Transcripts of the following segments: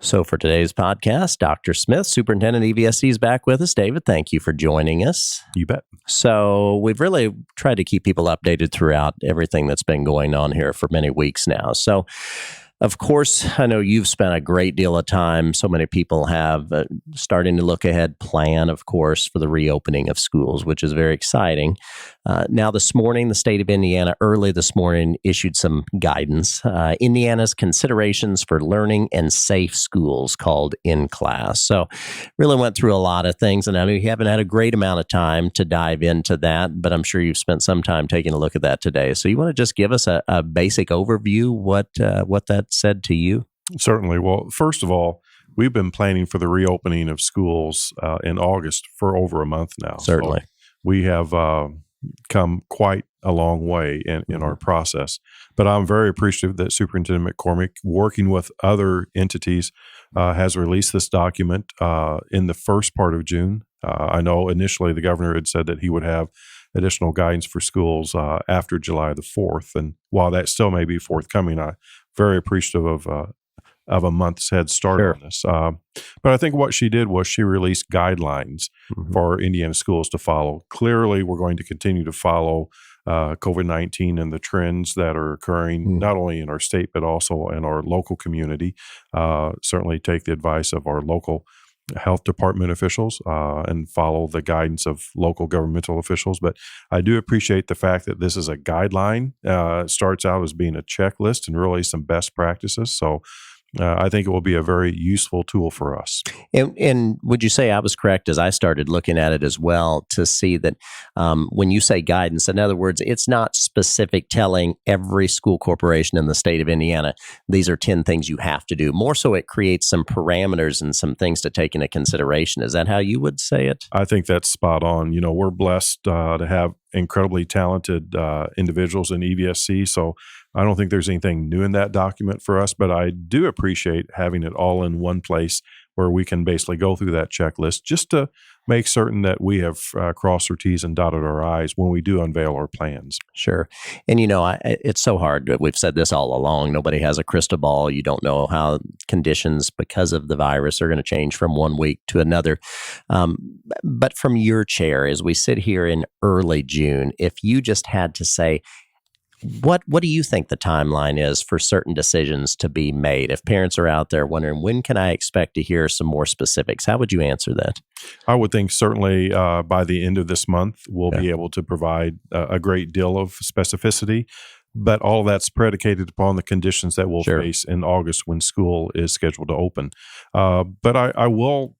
So for today's podcast, Dr. Smith, Superintendent EVSC, is back with us. David, thank you for joining us. You bet. So we've really tried to keep people updated throughout everything that's been going on here for many weeks now. So, of course, I know you've spent a great deal of time, so many people have, starting to look ahead, plan, of course, for the reopening of schools, which is very exciting. Now, this morning, the state of Indiana, early this morning, issued some guidance. Indiana's Considerations for Learning and Safe Schools, called In Class. So really went through a lot of things, and I know you haven't had a great amount of time to dive into that, but I'm sure you've spent some time taking a look at that today. So you want to just give us a basic overview, what that said to you? Certainly. Well, first of all, we've been planning for the reopening of schools in August for over a month now. Certainly. So we have come quite a long way in our process. But I'm very appreciative that Superintendent McCormick, working with other entities, has released this document in the first part of June. I know initially the governor had said that he would have additional guidance for schools after July the 4th. And while that still may be forthcoming, I'm very appreciative of a month's head start on this. But I think what she did was she released guidelines for Indiana schools to follow. Clearly, we're going to continue to follow COVID-19 and the trends that are occurring not only in our state, but also in our local community. Certainly take the advice of our local health department officials and follow the guidance of local governmental officials. But I do appreciate the fact that this is a guideline. It starts out as being a checklist and really some best practices. So I think it will be a very useful tool for us. And would you say I was correct as I started looking at it as well to see that when you say guidance, in other words, it's not specific telling every school corporation in the state of Indiana, these are 10 things you have to do. More so it creates some parameters and some things to take into consideration. Is that how you would say it? I think that's spot on. You know, we're blessed to have incredibly talented individuals in EVSC. So I don't think there's anything new in that document for us, but I do appreciate having it all in one place where we can basically go through that checklist just to make certain that we have crossed our T's and dotted our I's when we do unveil our plans. Sure. And, you know, it's so hard. We've said this all along. Nobody has a crystal ball. You don't know how conditions because of the virus are going to change from one week to another. But from your chair, as we sit here in early June, if you just had to say, what do you think the timeline is for certain decisions to be made? If parents are out there wondering, when can I expect to hear some more specifics? How would you answer that? I would think certainly by the end of this month, we'll be able to provide a great deal of specificity. But all that's predicated upon the conditions that we'll face in August when school is scheduled to open. But I will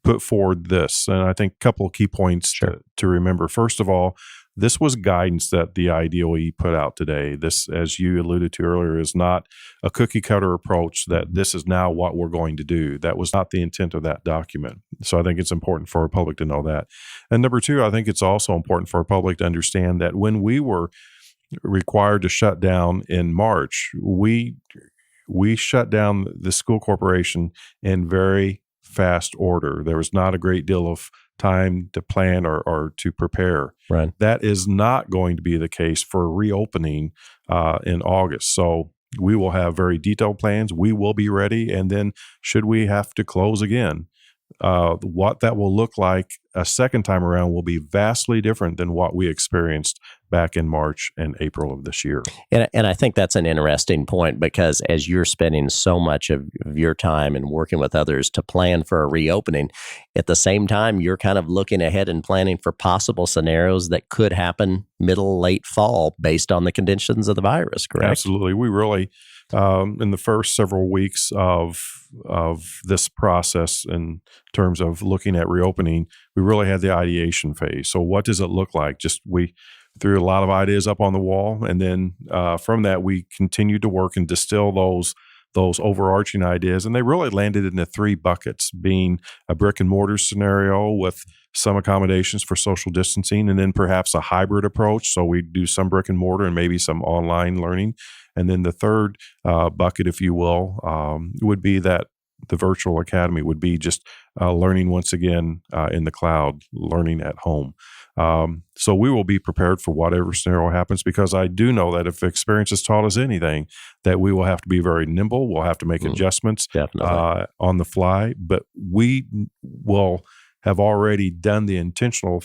put forward this, and I think a couple of key points to remember. First of all, this was guidance that the IDOE put out today. This, as you alluded to earlier, is not a cookie cutter approach that this is now what we're going to do. That was not the intent of that document. So I think it's important for our public to know that. And number two, I think it's also important for our public to understand that when we were required to shut down in March, we shut down the school corporation in very fast order. There was not a great deal of time to plan or to prepare. Right. That is not going to be the case for reopening in August. So we will have very detailed plans. We will be ready. And then should we have to close again, what that will look like a second time around will be vastly different than what we experienced back in March and April of this year. And I think that's an interesting point, because as you're spending so much of your time and working with others to plan for a reopening, at the same time, you're kind of looking ahead and planning for possible scenarios that could happen middle, late fall based on the conditions of the virus, correct? Absolutely. We really, in the first several weeks of this process in terms of looking at reopening, we really had the ideation phase. So what does it look like? We threw a lot of ideas up on the wall. And then from that, we continued to work and distill those overarching ideas. And they really landed into three buckets, being a brick and mortar scenario with some accommodations for social distancing, and then perhaps a hybrid approach. So we do some brick and mortar and maybe some online learning. And then the third bucket, if you will, would be that the virtual academy would be just learning once again in the cloud, learning at home. So we will be prepared for whatever scenario happens, because I do know that if experience has taught us anything, that we will have to be very nimble. We'll have to make adjustments on the fly, but we will have already done the intentional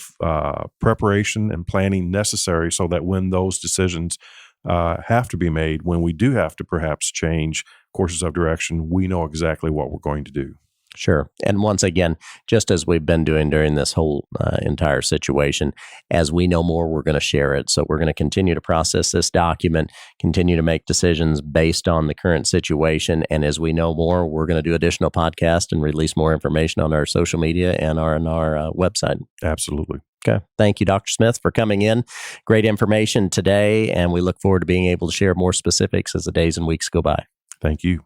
preparation and planning necessary so that when those decisions have to be made, when we do have to perhaps change courses of direction, we know exactly what we're going to do. Sure. And once again, just as we've been doing during this whole entire situation, as we know more, we're going to share it. So we're going to continue to process this document, continue to make decisions based on the current situation. And as we know more, we're going to do additional podcasts and release more information on our social media and on our website. Absolutely. Okay. Thank you, Dr. Smith, for coming in. Great information today. And we look forward to being able to share more specifics as the days and weeks go by. Thank you.